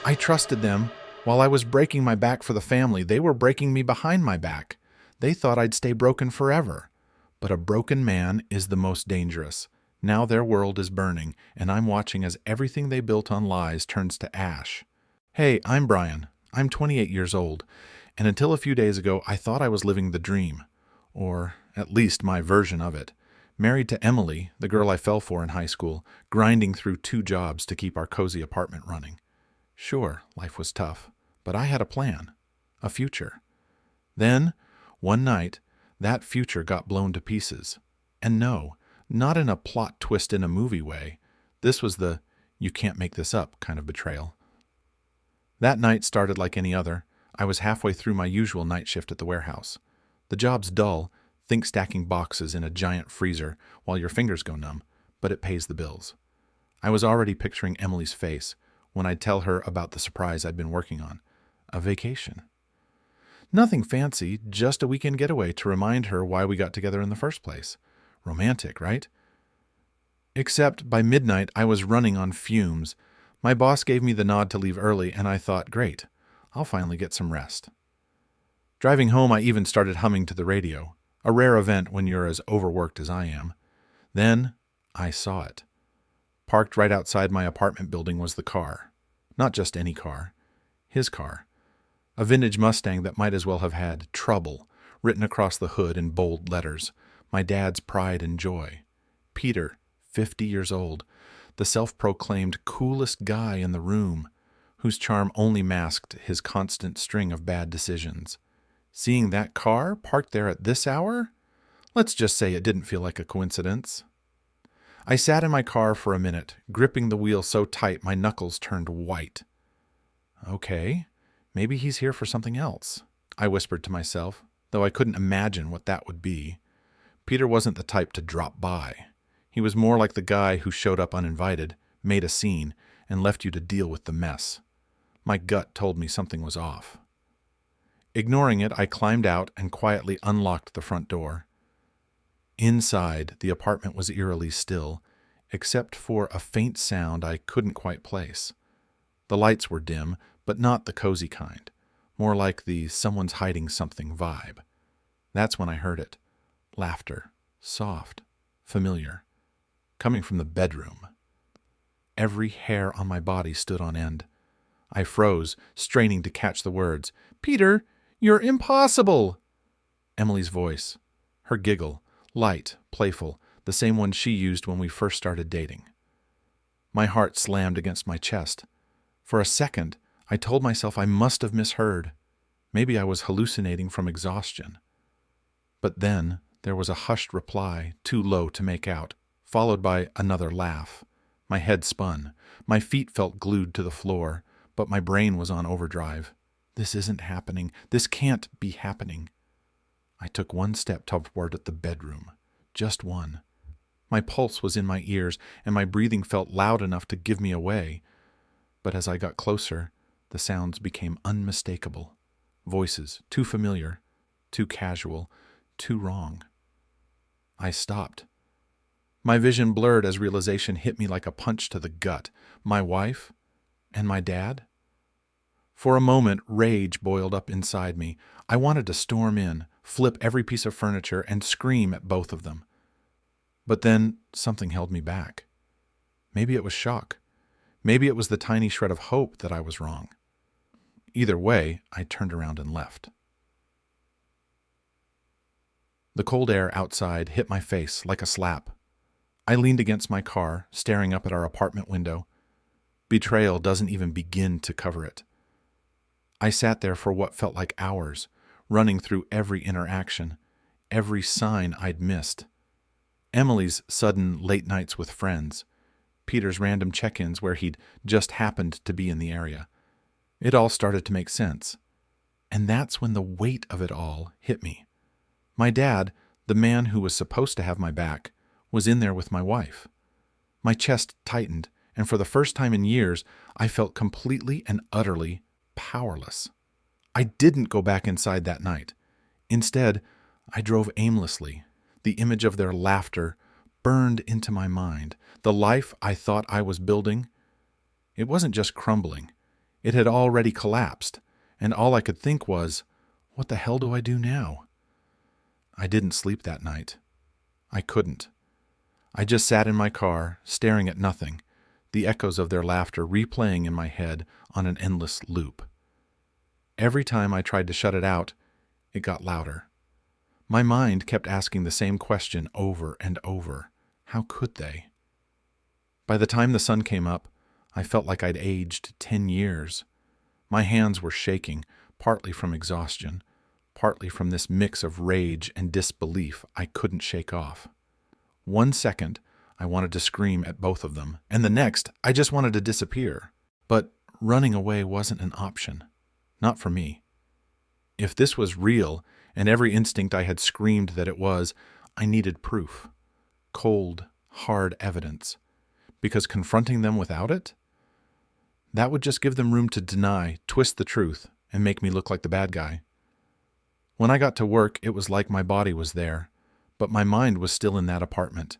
I trusted them. While I was breaking my back for the family, they were breaking me behind my back. They thought I'd stay broken forever. But a broken man is the most dangerous. Now their world is burning, and I'm watching as everything they built on lies turns to ash. Hey, I'm Brian. I'm 28 years old, and until a few days ago, I thought I was living the dream. Or at least my version of it. Married to Emily, the girl I fell for in high school, grinding through 2 jobs to keep our cozy apartment running. Sure, life was tough, but I had a plan, a future. Then, one night, that future got blown to pieces. And no, not in a plot twist in a movie way. This was the you can't make this up kind of betrayal. That night started like any other. I was halfway through my usual night shift at the warehouse. The job's dull, think stacking boxes in a giant freezer while your fingers go numb, but it pays the bills. I was already picturing Emily's face when I'd tell her about the surprise I'd been working on. A vacation. Nothing fancy, just a weekend getaway to remind her why we got together in the first place. Romantic, right? Except by midnight I was running on fumes. My boss gave me the nod to leave early, and I thought, great, I'll finally get some rest. Driving home, I even started humming to the radio, a rare event when you're as overworked as I am. Then I saw it. Parked right outside my apartment building was the car. Not just any car. His car. A vintage Mustang that might as well have had "Trouble" written across the hood in bold letters. My dad's pride and joy. Peter, 50 years old, the self-proclaimed coolest guy in the room, whose charm only masked his constant string of bad decisions. Seeing that car parked there at this hour? Let's just say it didn't feel like a coincidence. I sat in my car for a minute, gripping the wheel so tight my knuckles turned white. Okay, maybe he's here for something else, I whispered to myself, though I couldn't imagine what that would be. Peter wasn't the type to drop by. He was more like the guy who showed up uninvited, made a scene, and left you to deal with the mess. My gut told me something was off. Ignoring it, I climbed out and quietly unlocked the front door. Inside, the apartment was eerily still, except for a faint sound I couldn't quite place. The lights were dim, but not the cozy kind, more like the someone's hiding something vibe. That's when I heard it. Laughter. Soft. Familiar. Coming from the bedroom. Every hair on my body stood on end. I froze, straining to catch the words. "Peter, you're impossible!" Emily's voice. Her giggle. Light, playful, the same one she used when we first started dating. My heart slammed against my chest. For a second, I told myself I must have misheard. Maybe I was hallucinating from exhaustion. But then there was a hushed reply, too low to make out, followed by another laugh. My head spun. My feet felt glued to the floor, but my brain was on overdrive. This isn't happening. This can't be happening. I took one step toward the bedroom. Just one. My pulse was in my ears, and my breathing felt loud enough to give me away. But as I got closer, the sounds became unmistakable. Voices, too familiar, too casual, too wrong. I stopped. My vision blurred as realization hit me like a punch to the gut. My wife and my dad? For a moment, rage boiled up inside me. I wanted to storm in, flip every piece of furniture, and scream at both of them. But then something held me back. Maybe it was shock. Maybe it was the tiny shred of hope that I was wrong. Either way, I turned around and left. The cold air outside hit my face like a slap. I leaned against my car, staring up at our apartment window. Betrayal doesn't even begin to cover it. I sat there for what felt like hours, running through every interaction, every sign I'd missed. Emily's sudden late nights with friends, Peter's random check-ins where he'd just happened to be in the area. It all started to make sense. And that's when the weight of it all hit me. My dad, the man who was supposed to have my back, was in there with my wife. My chest tightened, and for the first time in years, I felt completely and utterly powerless. I didn't go back inside that night. Instead, I drove aimlessly. The image of their laughter burned into my mind. The life I thought I was building, it wasn't just crumbling. It had already collapsed, and all I could think was, what the hell do I do now? I didn't sleep that night. I couldn't. I just sat in my car, staring at nothing, the echoes of their laughter replaying in my head on an endless loop. Every time I tried to shut it out, it got louder. My mind kept asking the same question over and over. How could they? By the time the sun came up, I felt like I'd aged 10 years. My hands were shaking, partly from exhaustion, partly from this mix of rage and disbelief I couldn't shake off. 1 second, I wanted to scream at both of them, and the next, I just wanted to disappear. But running away wasn't an option. Not for me. If this was real, and every instinct I had screamed that it was, I needed proof. Cold, hard evidence. Because confronting them without it? That would just give them room to deny, twist the truth, and make me look like the bad guy. When I got to work, it was like my body was there, but my mind was still in that apartment.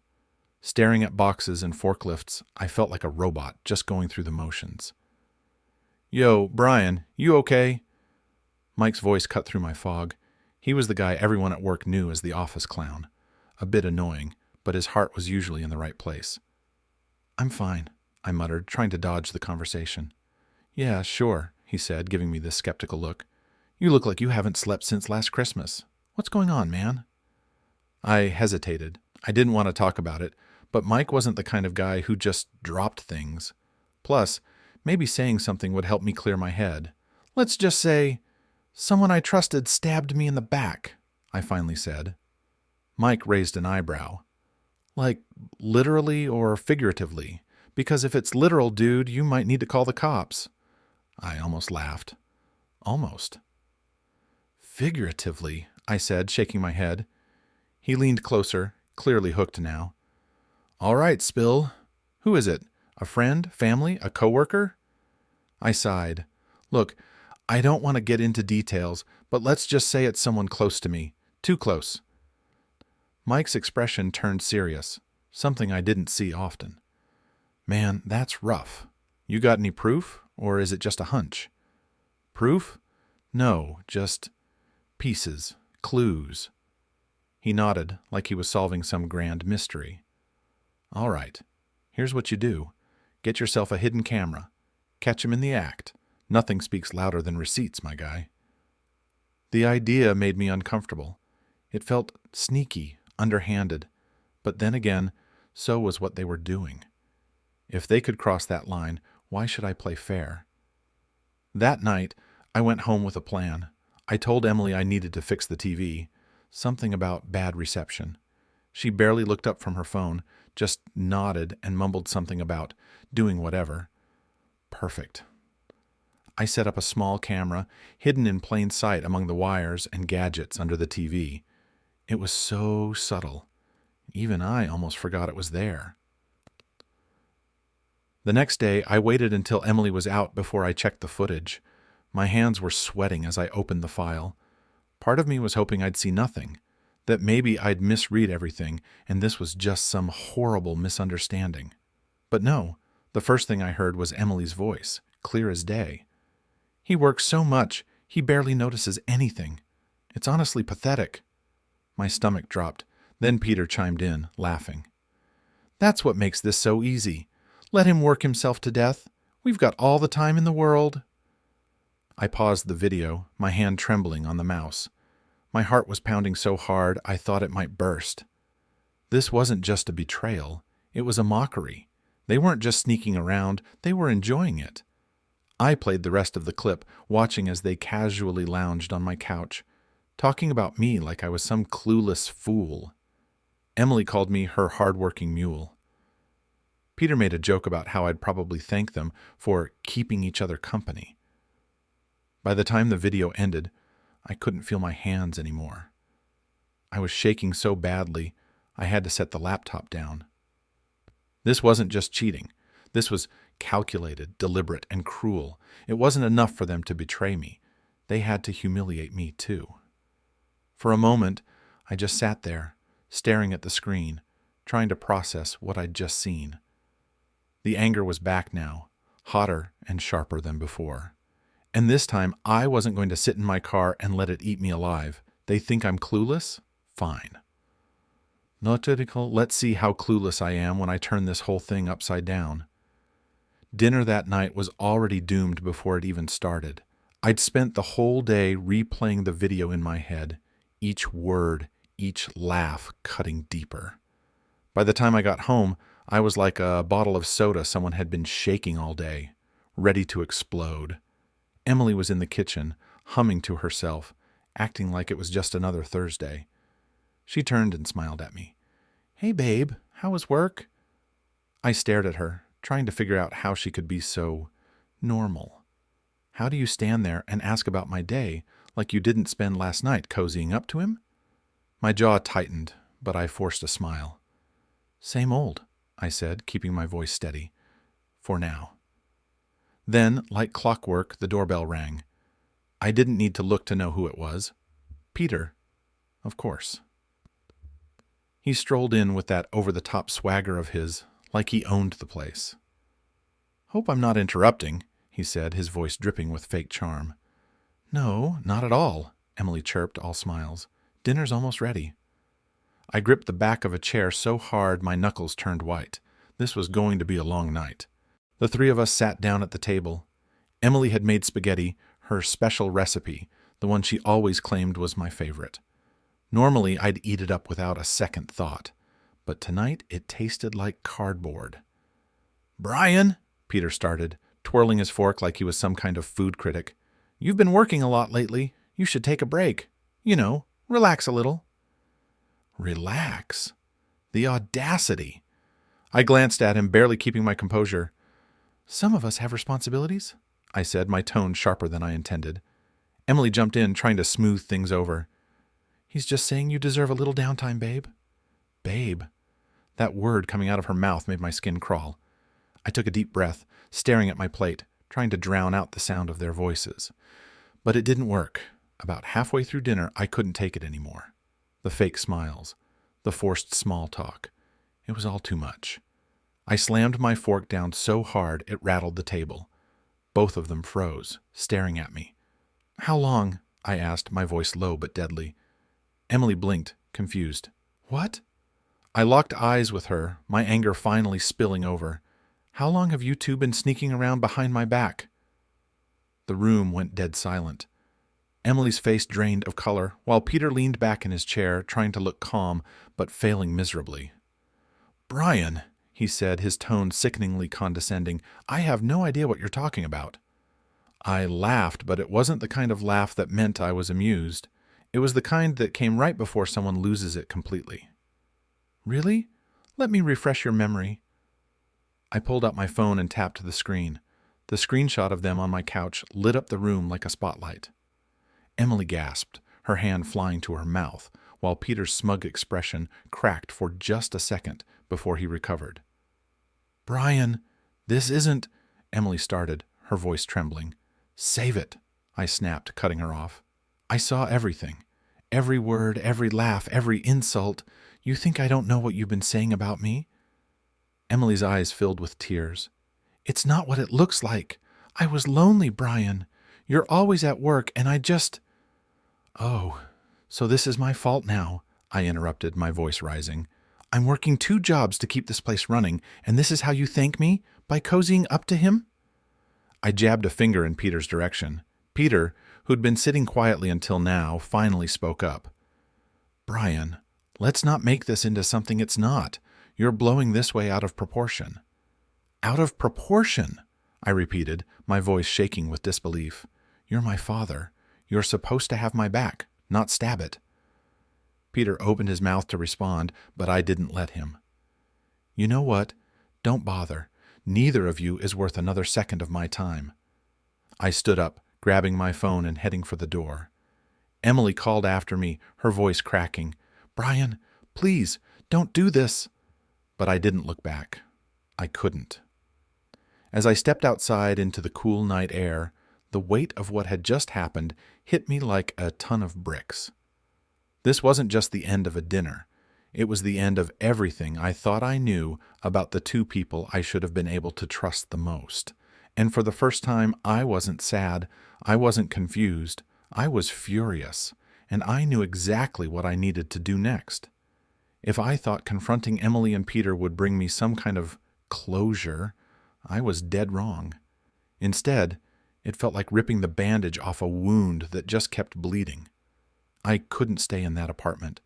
Staring at boxes and forklifts, I felt like a robot just going through the motions. "Yo, Brian, you okay?" Mike's voice cut through my fog. He was the guy everyone at work knew as the office clown. A bit annoying, but his heart was usually in the right place. "I'm fine," I muttered, trying to dodge the conversation. "Yeah, sure," he said, giving me this skeptical look. "You look like you haven't slept since last Christmas. What's going on, man?" I hesitated. I didn't want to talk about it, but Mike wasn't the kind of guy who just dropped things. Plus, maybe saying something would help me clear my head. "Let's just say, someone I trusted stabbed me in the back," I finally said. Mike raised an eyebrow. "Like, literally or figuratively? Because if it's literal, dude, you might need to call the cops." I almost laughed. Almost. "Figuratively," I said, shaking my head. He leaned closer, clearly hooked now. "All right, Spill. Who is it? A friend? Family? A coworker?" I sighed. "Look, I don't want to get into details, but let's just say it's someone close to me. Too close." Mike's expression turned serious, something I didn't see often. "Man, that's rough. You got any proof, or is it just a hunch?" "Proof? No, just pieces, clues." He nodded, like he was solving some grand mystery. "All right, here's what you do. Get yourself a hidden camera. Catch him in the act. Nothing speaks louder than receipts, my guy." The idea made me uncomfortable. It felt sneaky, underhanded, but then again, so was what they were doing. If they could cross that line, why should I play fair? That night, I went home with a plan. I told Emily I needed to fix the TV. Something about bad reception. She barely looked up from her phone, just nodded and mumbled something about doing whatever. Perfect. I set up a small camera, hidden in plain sight among the wires and gadgets under the TV. It was so subtle. Even I almost forgot it was there. The next day, I waited until Emily was out before I checked the footage. My hands were sweating as I opened the file. Part of me was hoping I'd see nothing, that maybe I'd misread everything and this was just some horrible misunderstanding. But no, the first thing I heard was Emily's voice, clear as day. "He works so much, he barely notices anything. It's honestly pathetic." My stomach dropped. Then Peter chimed in, laughing. "That's what makes this so easy. Let him work himself to death. We've got all the time in the world." I paused the video, my hand trembling on the mouse. My heart was pounding so hard I thought it might burst. This wasn't just a betrayal. It was a mockery. They weren't just sneaking around, they were enjoying it. I played the rest of the clip, watching as they casually lounged on my couch, talking about me like I was some clueless fool. Emily called me her hard-working mule. Peter made a joke about how I'd probably thank them for keeping each other company. By the time the video ended, I couldn't feel my hands anymore. I was shaking so badly, I had to set the laptop down. This wasn't just cheating. This was calculated, deliberate, and cruel. It wasn't enough for them to betray me. They had to humiliate me too. For a moment, I just sat there, staring at the screen, trying to process what I'd just seen. The anger was back now, hotter and sharper than before. And this time, I wasn't going to sit in my car and let it eat me alive. They think I'm clueless? Fine. Let's see how clueless I am when I turn this whole thing upside down. Dinner that night was already doomed before it even started. I'd spent the whole day replaying the video in my head, each word, each laugh cutting deeper. By the time I got home, I was like a bottle of soda someone had been shaking all day, ready to explode. Emily was in the kitchen, humming to herself, acting like it was just another Thursday. She turned and smiled at me. "Hey, babe, how was work?" I stared at her, trying to figure out how she could be so normal. How do you stand there and ask about my day like you didn't spend last night cozying up to him? My jaw tightened, but I forced a smile. "Same old," I said, keeping my voice steady. "For now." Then, like clockwork, the doorbell rang. I didn't need to look to know who it was. Peter, of course. He strolled in with that over-the-top swagger of his, like he owned the place. "Hope I'm not interrupting," he said, his voice dripping with fake charm. "No, not at all," Emily chirped, all smiles. "Dinner's almost ready." I gripped the back of a chair so hard my knuckles turned white. This was going to be a long night. The three of us sat down at the table. Emily had made spaghetti, her special recipe, the one she always claimed was my favorite. Normally, I'd eat it up without a second thought, but tonight it tasted like cardboard. "Brian," Peter started, twirling his fork like he was some kind of food critic, "you've been working a lot lately. You should take a break. Relax a little." Relax? The audacity! I glanced at him, barely keeping my composure. "Some of us have responsibilities," I said, my tone sharper than I intended. Emily jumped in, trying to smooth things over. "He's just saying you deserve a little downtime, babe." Babe. That word coming out of her mouth made my skin crawl. I took a deep breath, staring at my plate, trying to drown out the sound of their voices. But it didn't work. About halfway through dinner, I couldn't take it anymore. The fake smiles, the forced small talk. It was all too much. I slammed my fork down so hard it rattled the table. Both of them froze, staring at me. "How long?" I asked, my voice low but deadly. Emily blinked, confused. "What?" I locked eyes with her, my anger finally spilling over. "How long have you two been sneaking around behind my back?" The room went dead silent. Emily's face drained of color, while Peter leaned back in his chair, trying to look calm, but failing miserably. "Brian," he said, his tone sickeningly condescending, "I have no idea what you're talking about." I laughed, but it wasn't the kind of laugh that meant I was amused. It was the kind that came right before someone loses it completely. "Really? Let me refresh your memory." I pulled out my phone and tapped the screen. The screenshot of them on my couch lit up the room like a spotlight. Emily gasped, her hand flying to her mouth, while Peter's smug expression cracked for just a second before he recovered. "Brian, this isn't—" Emily started, her voice trembling. "Save it," I snapped, cutting her off. "I saw everything. Every word, every laugh, every insult. You think I don't know what you've been saying about me?" Emily's eyes filled with tears. "It's not what it looks like. I was lonely, Brian. You're always at work, and I just—" "Oh, so this is my fault now," I interrupted, my voice rising. "I'm working 2 jobs to keep this place running, and this is how you thank me? By cozying up to him?" I jabbed a finger in Peter's direction. Peter, who'd been sitting quietly until now, finally spoke up. "Brian, let's not make this into something it's not. You're blowing this way out of proportion." "Out of proportion?" I repeated, my voice shaking with disbelief. "You're my father. You're supposed to have my back, not stab it." Peter opened his mouth to respond, but I didn't let him. "You know what? Don't bother. Neither of you is worth another second of my time." I stood up, grabbing my phone and heading for the door. Emily called after me, her voice cracking. "Brian, please, don't do this." But I didn't look back. I couldn't. As I stepped outside into the cool night air, the weight of what had just happened hit me like a ton of bricks. This wasn't just the end of a dinner. It was the end of everything I thought I knew about the 2 people I should have been able to trust the most, And for the first time, I wasn't sad, I wasn't confused, I was furious, and I knew exactly what I needed to do next. If I thought confronting Emily and Peter would bring me some kind of closure, I was dead wrong. Instead, it felt like ripping the bandage off a wound that just kept bleeding. I couldn't stay in that apartment,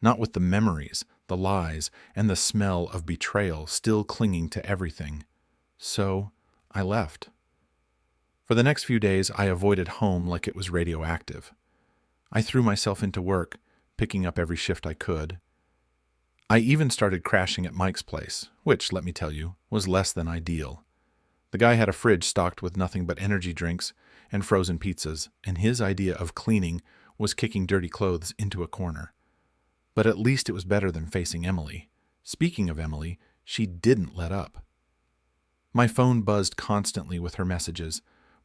not with the memories, the lies, and the smell of betrayal still clinging to everything. So I left. For the next few days, I avoided home like it was radioactive. I threw myself into work, picking up every shift I could. I even started crashing at Mike's place, which, let me tell you, was less than ideal. The guy had a fridge stocked with nothing but energy drinks and frozen pizzas, and his idea of cleaning was kicking dirty clothes into a corner. But at least it was better than facing Emily. Speaking of Emily, she didn't let up. My phone buzzed constantly with her messages.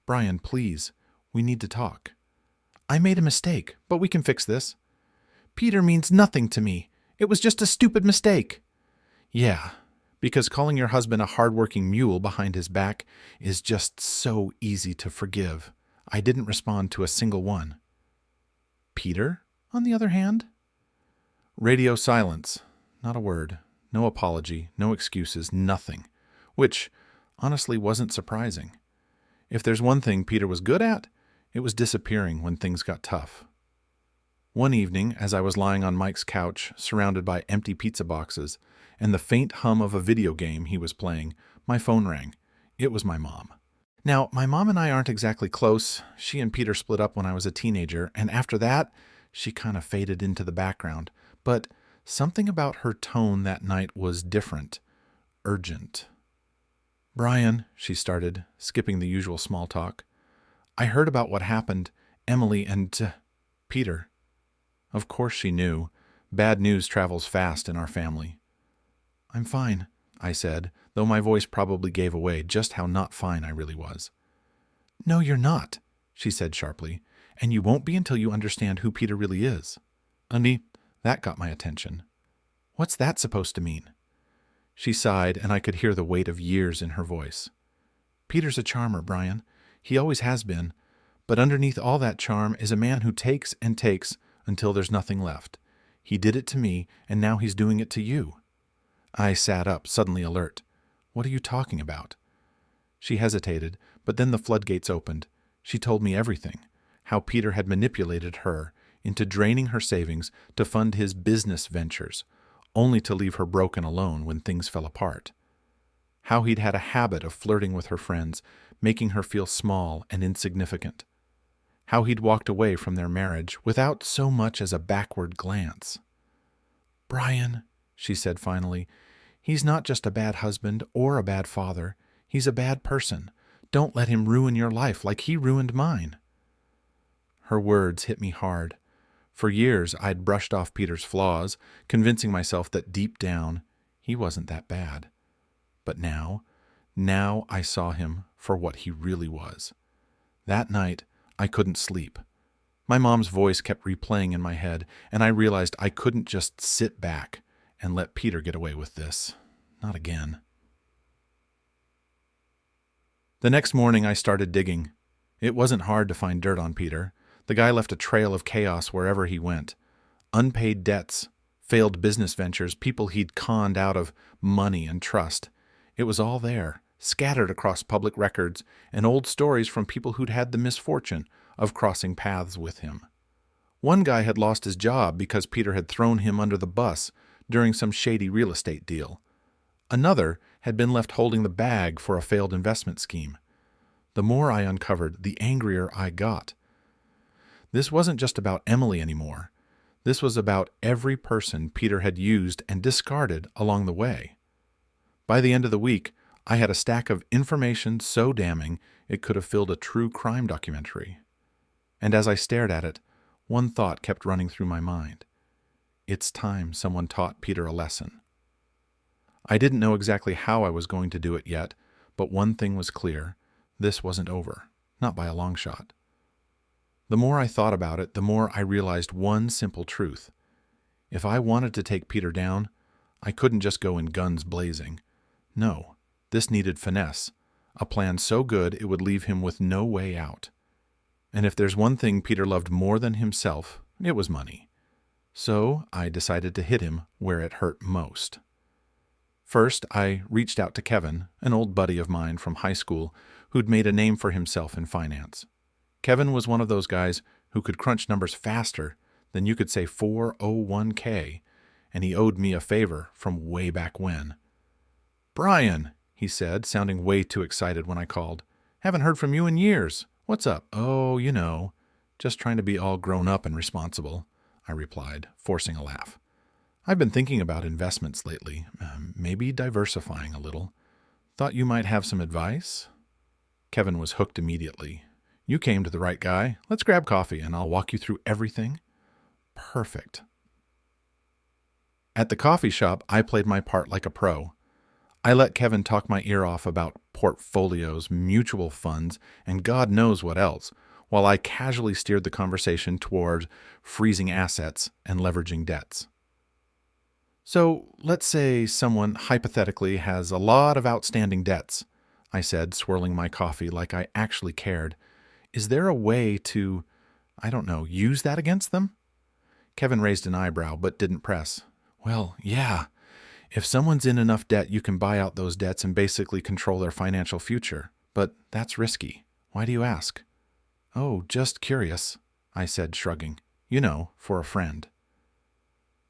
"Brian, please, we need to talk." "I made a mistake, but we can fix this." "Peter means nothing to me. It was just a stupid mistake." "Yeah, because calling your husband a hard-working mule behind his back is just so easy to forgive. I didn't respond to a single one." "Peter, on the other hand?" Radio silence. Not a word. No apology, no excuses, nothing. Which, honestly, wasn't surprising. If there's one thing Peter was good at, it was disappearing when things got tough. One evening, as I was lying on Mike's couch, surrounded by empty pizza boxes, and the faint hum of a video game he was playing, my phone rang. It was my mom. Now, my mom and I aren't exactly close. She and Peter split up when I was a teenager, and after that, she kind of faded into the background. But something about her tone that night was different, urgent. "Brian," she started, skipping the usual small talk, "I heard about what happened, Emily and Peter." Of course she knew. Bad news travels fast in our family. "I'm fine," I said, though my voice probably gave away just how not fine I really was. "No, you're not," she said sharply, "and you won't be until you understand who Peter really is." That got my attention. "What's that supposed to mean?" She sighed, and I could hear the weight of years in her voice. "Peter's a charmer, Brian. He always has been. But underneath all that charm is a man who takes and takes until there's nothing left. He did it to me, and now he's doing it to you." I sat up, suddenly alert. "What are you talking about?" She hesitated, but then the floodgates opened. She told me everything. How Peter had manipulated her into draining her savings to fund his business ventures, only to leave her broken alone when things fell apart. How he'd had a habit of flirting with her friends, making her feel small and insignificant. How he'd walked away from their marriage without so much as a backward glance. "Brian," she said finally, "he's not just a bad husband or a bad father. He's a bad person. Don't let him ruin your life like he ruined mine." Her words hit me hard. For years, I'd brushed off Peter's flaws, convincing myself that deep down, he wasn't that bad. But now I saw him for what he really was. That night, I couldn't sleep. My mom's voice kept replaying in my head, and I realized I couldn't just sit back and let Peter get away with this. Not again. The next morning, I started digging. It wasn't hard to find dirt on Peter. The guy left a trail of chaos wherever he went. Unpaid debts, failed business ventures, people he'd conned out of money and trust. It was all there, scattered across public records, and old stories from people who'd had the misfortune of crossing paths with him. One guy had lost his job because Peter had thrown him under the bus during some shady real estate deal. Another had been left holding the bag for a failed investment scheme. The more I uncovered, the angrier I got. This wasn't just about Emily anymore. This was about every person Peter had used and discarded along the way. By the end of the week, I had a stack of information so damning it could have filled a true crime documentary. And as I stared at it, one thought kept running through my mind. It's time someone taught Peter a lesson. I didn't know exactly how I was going to do it yet, but one thing was clear. This wasn't over, not by a long shot. The more I thought about it, the more I realized one simple truth. If I wanted to take Peter down, I couldn't just go in guns blazing. No, this needed finesse, a plan so good it would leave him with no way out. And if there's one thing Peter loved more than himself, it was money. So I decided to hit him where it hurt most. First, I reached out to Kevin, an old buddy of mine from high school who'd made a name for himself in finance. Kevin was one of those guys who could crunch numbers faster than you could say 401k, and he owed me a favor from way back when. "Brian," he said, sounding way too excited when I called. "Haven't heard from you in years. What's up?" "Oh, just trying to be all grown up and responsible," I replied, forcing a laugh. "I've been thinking about investments lately, maybe diversifying a little. Thought you might have some advice?" Kevin was hooked immediately. "You came to the right guy. Let's grab coffee and I'll walk you through everything." Perfect. At the coffee shop, I played my part like a pro. I let Kevin talk my ear off about portfolios, mutual funds, and God knows what else, while I casually steered the conversation toward freezing assets and leveraging debts. "So, let's say someone hypothetically has a lot of outstanding debts," I said, swirling my coffee like I actually cared. "Is there a way to, use that against them?" Kevin raised an eyebrow but didn't press. "Well, yeah. If someone's in enough debt, you can buy out those debts and basically control their financial future. But that's risky. Why do you ask?" "Oh, just curious," I said, shrugging. For a friend."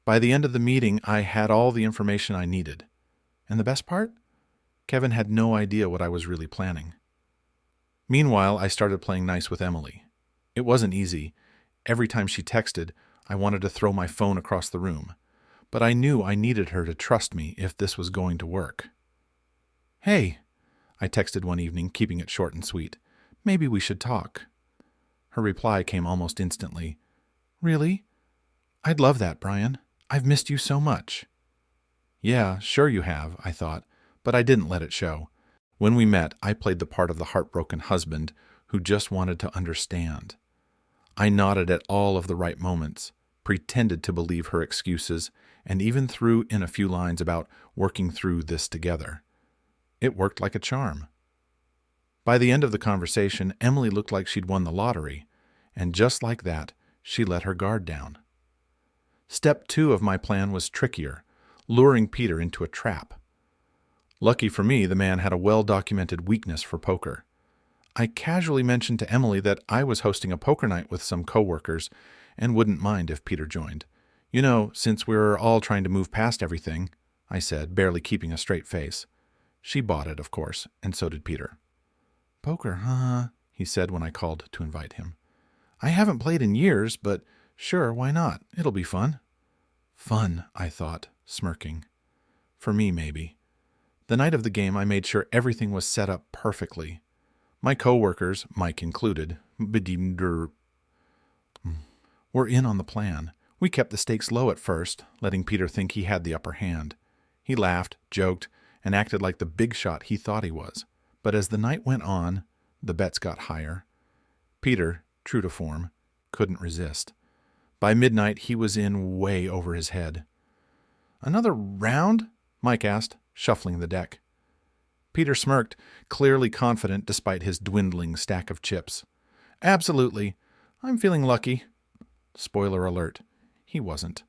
By the end of the meeting, I had all the information I needed. And the best part? Kevin had no idea what I was really planning. Meanwhile, I started playing nice with Emily. It wasn't easy. Every time she texted, I wanted to throw my phone across the room. But I knew I needed her to trust me if this was going to work. "Hey," I texted one evening, keeping it short and sweet. "Maybe we should talk." Her reply came almost instantly. "Really? I'd love that, Brian. I've missed you so much." Yeah, sure you have, I thought, but I didn't let it show. When we met, I played the part of the heartbroken husband who just wanted to understand. I nodded at all of the right moments, pretended to believe her excuses, and even threw in a few lines about working through this together. It worked like a charm. By the end of the conversation, Emily looked like she'd won the lottery, and just like that, she let her guard down. Step 2 of my plan was trickier, luring Peter into a trap. Lucky for me, the man had a well-documented weakness for poker. I casually mentioned to Emily that I was hosting a poker night with some coworkers and wouldn't mind if Peter joined. Since we're all trying to move past everything," I said, barely keeping a straight face. She bought it, of course, and so did Peter. "Poker, huh?" he said when I called to invite him. "I haven't played in years, but sure, why not? It'll be fun." Fun, I thought, smirking. For me, maybe. The night of the game, I made sure everything was set up perfectly. My coworkers, Mike included, were in on the plan. We kept the stakes low at first, letting Peter think he had the upper hand. He laughed, joked, and acted like the big shot he thought he was. But as the night went on, the bets got higher. Peter, true to form, couldn't resist. By midnight, he was in way over his head. "Another round?" Mike asked, shuffling the deck. Peter smirked, clearly confident despite his dwindling stack of chips. "Absolutely. I'm feeling lucky." Spoiler alert, he wasn't.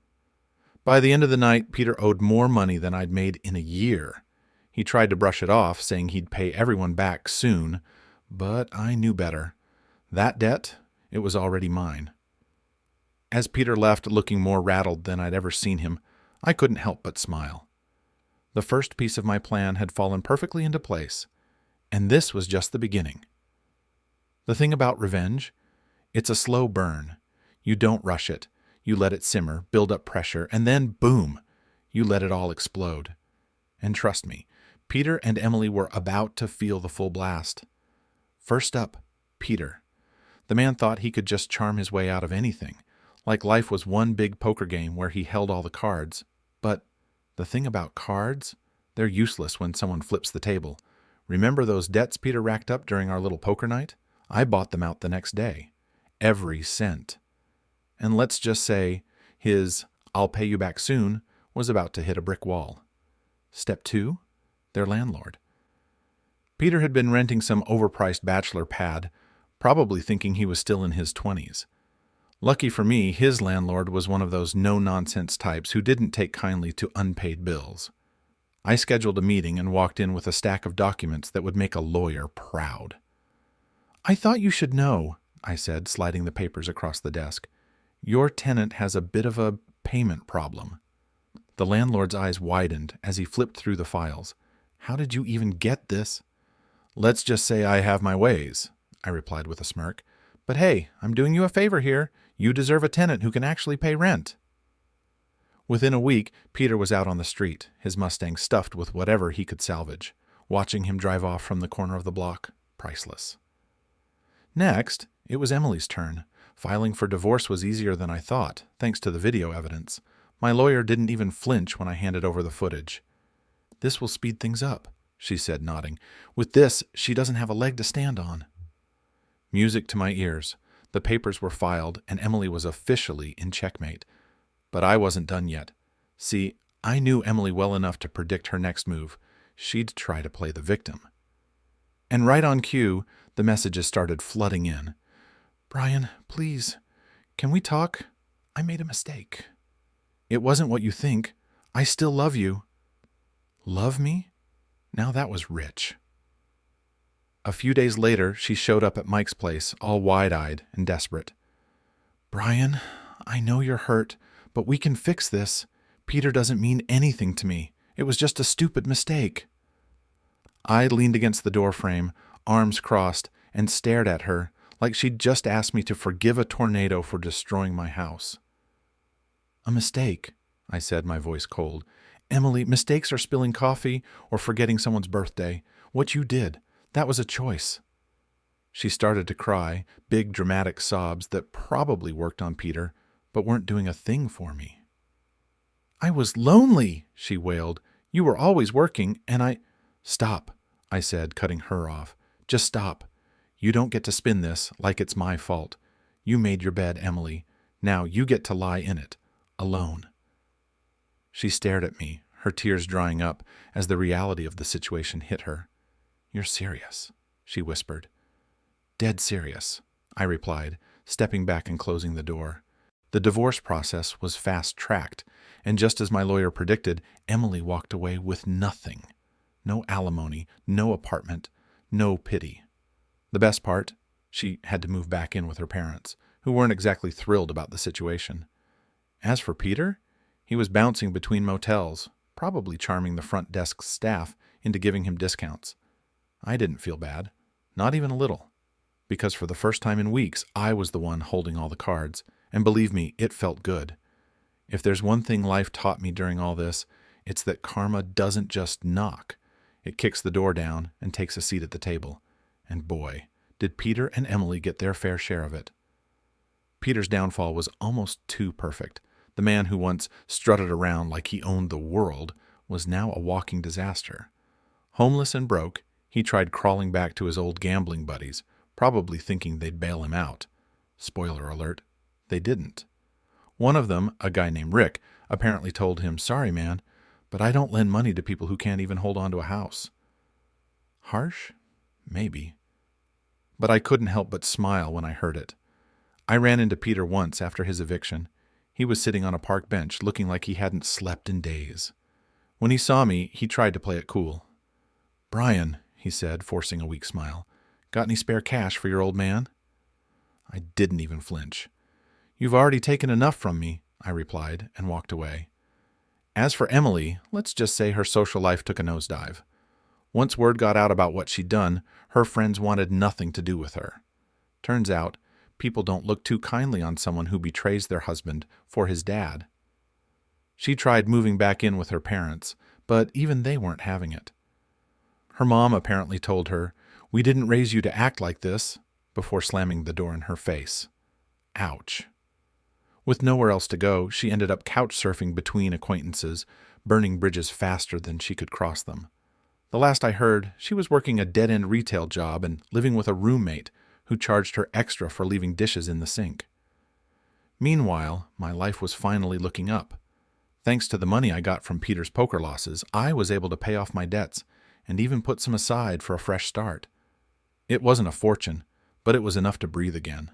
By the end of the night, Peter owed more money than I'd made in a year. He tried to brush it off, saying he'd pay everyone back soon, but I knew better. That debt, it was already mine. As Peter left, looking more rattled than I'd ever seen him, I couldn't help but smile. The first piece of my plan had fallen perfectly into place, and this was just the beginning. The thing about revenge, it's a slow burn. You don't rush it. You let it simmer, build up pressure, and then, boom, you let it all explode. And trust me, Peter and Emily were about to feel the full blast. First up, Peter. The man thought he could just charm his way out of anything, like life was one big poker game where he held all the cards. But the thing about cards, they're useless when someone flips the table. Remember those debts Peter racked up during our little poker night? I bought them out the next day. Every cent. And let's just say his "I'll pay you back soon" was about to hit a brick wall. Step 2, their landlord. Peter had been renting some overpriced bachelor pad, probably thinking he was still in his 20s. Lucky for me, his landlord was one of those no-nonsense types who didn't take kindly to unpaid bills. I scheduled a meeting and walked in with a stack of documents that would make a lawyer proud. "I thought you should know," I said, sliding the papers across the desk. "Your tenant has a bit of a payment problem." The landlord's eyes widened as he flipped through the files. "How did you even get this?" "Let's just say I have my ways," I replied with a smirk. "But hey, I'm doing you a favor here. You deserve a tenant who can actually pay rent." Within a week, Peter was out on the street, his Mustang stuffed with whatever he could salvage. Watching him drive off from the corner of the block, priceless. Next, it was Emily's turn. Filing for divorce was easier than I thought, thanks to the video evidence. My lawyer didn't even flinch when I handed over the footage. "This will speed things up," she said, nodding. "With this, she doesn't have a leg to stand on." Music to my ears. The papers were filed, and Emily was officially in checkmate. But I wasn't done yet. See, I knew Emily well enough to predict her next move. She'd try to play the victim. And right on cue, the messages started flooding in. "Brian, please, can we talk? I made a mistake. It wasn't what you think. I still love you." Love me? Now that was rich. A few days later, she showed up at Mike's place, all wide-eyed and desperate. "Brian, I know you're hurt, but we can fix this. Peter doesn't mean anything to me. It was just a stupid mistake." I leaned against the doorframe, arms crossed, and stared at her like she'd just asked me to forgive a tornado for destroying my house. "A mistake," I said, my voice cold. "Emily, mistakes are spilling coffee or forgetting someone's birthday. What you did, that was a choice." She started to cry, big dramatic sobs that probably worked on Peter, but weren't doing a thing for me. "I was lonely," she wailed. "You were always working, and I—" "Stop," I said, cutting her off. "Just stop. You don't get to spin this like it's my fault. You made your bed, Emily. Now you get to lie in it, alone." She stared at me, her tears drying up as the reality of the situation hit her. "You're serious," she whispered. "Dead serious," I replied, stepping back and closing the door. The divorce process was fast-tracked, and just as my lawyer predicted, Emily walked away with nothing. No alimony, no apartment, no pity. The best part, she had to move back in with her parents, who weren't exactly thrilled about the situation. As for Peter, he was bouncing between motels, probably charming the front desk staff into giving him discounts. I didn't feel bad, not even a little, because for the first time in weeks, I was the one holding all the cards, and believe me, it felt good. If there's one thing life taught me during all this, it's that karma doesn't just knock. It kicks the door down and takes a seat at the table. And boy, did Peter and Emily get their fair share of it. Peter's downfall was almost too perfect. The man who once strutted around like he owned the world was now a walking disaster. Homeless and broke, he tried crawling back to his old gambling buddies, probably thinking they'd bail him out. Spoiler alert, they didn't. One of them, a guy named Rick, apparently told him, "Sorry, man, but I don't lend money to people who can't even hold on to a house." Harsh? Maybe. But I couldn't help but smile when I heard it. I ran into Peter once after his eviction. He was sitting on a park bench looking like he hadn't slept in days. When he saw me, he tried to play it cool. "Brian," he said, forcing a weak smile, "got any spare cash for your old man?" I didn't even flinch. "You've already taken enough from me," I replied, and walked away. As for Emily, let's just say her social life took a nosedive. Once word got out about what she'd done, her friends wanted nothing to do with her. Turns out, people don't look too kindly on someone who betrays their husband for his dad. She tried moving back in with her parents, but even they weren't having it. Her mom apparently told her, "We didn't raise you to act like this," before slamming the door in her face. Ouch. With nowhere else to go, she ended up couch surfing between acquaintances, burning bridges faster than she could cross them. The last I heard, she was working a dead-end retail job and living with a roommate who charged her extra for leaving dishes in the sink. Meanwhile, my life was finally looking up. Thanks to the money I got from Peter's poker losses, I was able to pay off my debts, and even put some aside for a fresh start. It wasn't a fortune, but it was enough to breathe again.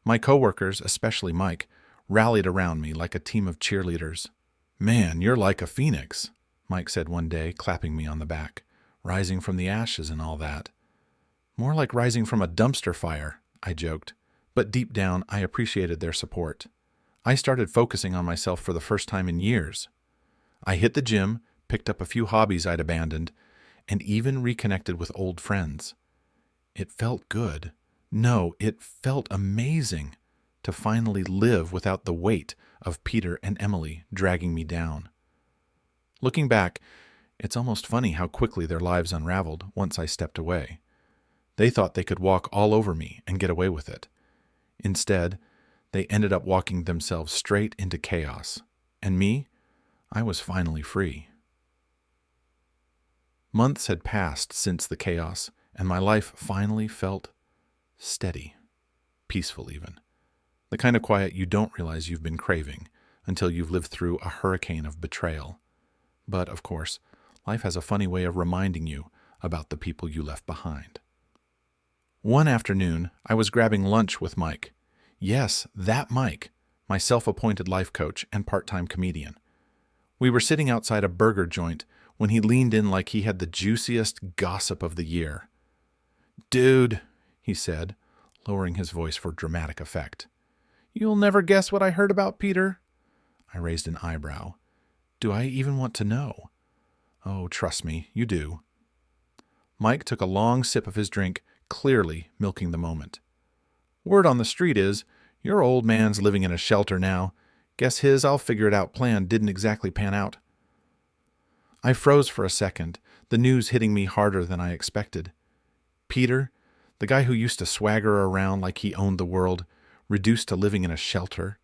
My coworkers, especially Mike, rallied around me like a team of cheerleaders. "Man, you're like a phoenix," Mike said one day, clapping me on the back. "Rising from the ashes and all that." "More like rising from a dumpster fire," I joked, but deep down I appreciated their support. I started focusing on myself for the first time in years. I hit the gym, picked up a few hobbies I'd abandoned, and even reconnected with old friends. It felt good. No, it felt amazing to finally live without the weight of Peter and Emily dragging me down. Looking back, it's almost funny how quickly their lives unraveled once I stepped away. They thought they could walk all over me and get away with it. Instead, they ended up walking themselves straight into chaos. And me, I was finally free. Months had passed since the chaos, and my life finally felt steady, peaceful even. The kind of quiet you don't realize you've been craving until you've lived through a hurricane of betrayal. But, of course, life has a funny way of reminding you about the people you left behind. One afternoon, I was grabbing lunch with Mike. Yes, that Mike, my self-appointed life coach and part-time comedian. We were sitting outside a burger joint when he leaned in like he had the juiciest gossip of the year. "Dude," he said, lowering his voice for dramatic effect. "You'll never guess what I heard about Peter." I raised an eyebrow. Do I even want to know? Oh, trust me, you do. Mike took a long sip of his drink, clearly milking the moment. "Word on the street is, your old man's living in a shelter now. Guess his I'll figure it out plan didn't exactly pan out." I froze for a second, the news hitting me harder than I expected. Peter, the guy who used to swagger around like he owned the world, reduced to living in a shelter.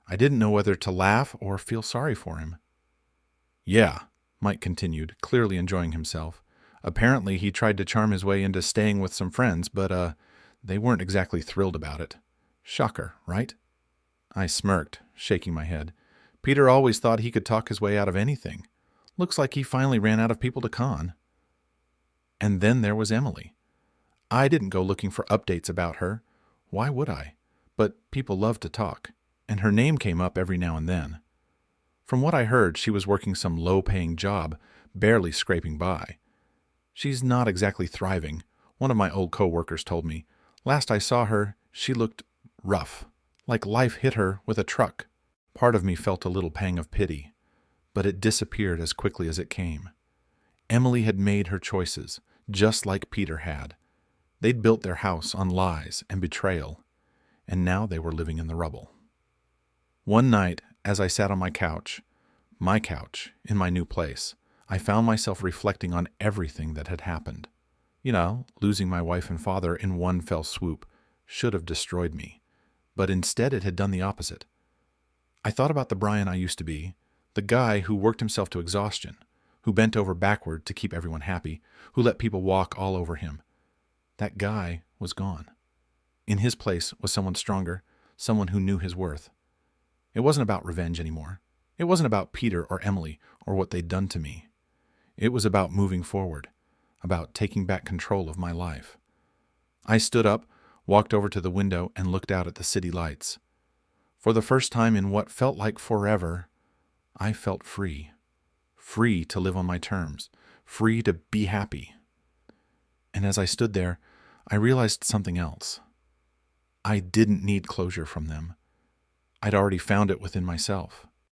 I didn't know whether to laugh or feel sorry for him. "Yeah," Mike continued, clearly enjoying himself. "Apparently he tried to charm his way into staying with some friends, but they weren't exactly thrilled about it. Shocker, right?" I smirked, shaking my head. Peter always thought he could talk his way out of anything. Looks like he finally ran out of people to con. And then there was Emily. I didn't go looking for updates about her. Why would I? But people love to talk, and her name came up every now and then. From what I heard, she was working some low-paying job, barely scraping by. She's not exactly thriving, one of my old co-workers told me. Last I saw her, she looked rough, like life hit her with a truck. Part of me felt a little pang of pity, but it disappeared as quickly as it came. Emily had made her choices, just like Peter had. They'd built their house on lies and betrayal, and now they were living in the rubble. One night, as I sat on my couch, in my new place, I found myself reflecting on everything that had happened. Losing my wife and father in one fell swoop should have destroyed me, but instead it had done the opposite. I thought about the Brian I used to be, the guy who worked himself to exhaustion, who bent over backward to keep everyone happy, who let people walk all over him. That guy was gone. In his place was someone stronger, someone who knew his worth. It wasn't about revenge anymore. It wasn't about Peter or Emily or what they'd done to me. It was about moving forward, about taking back control of my life. I stood up, walked over to the window, and looked out at the city lights. For the first time in what felt like forever, I felt free. Free to live on my terms. Free to be happy. And as I stood there, I realized something else. I didn't need closure from them. I'd already found it within myself.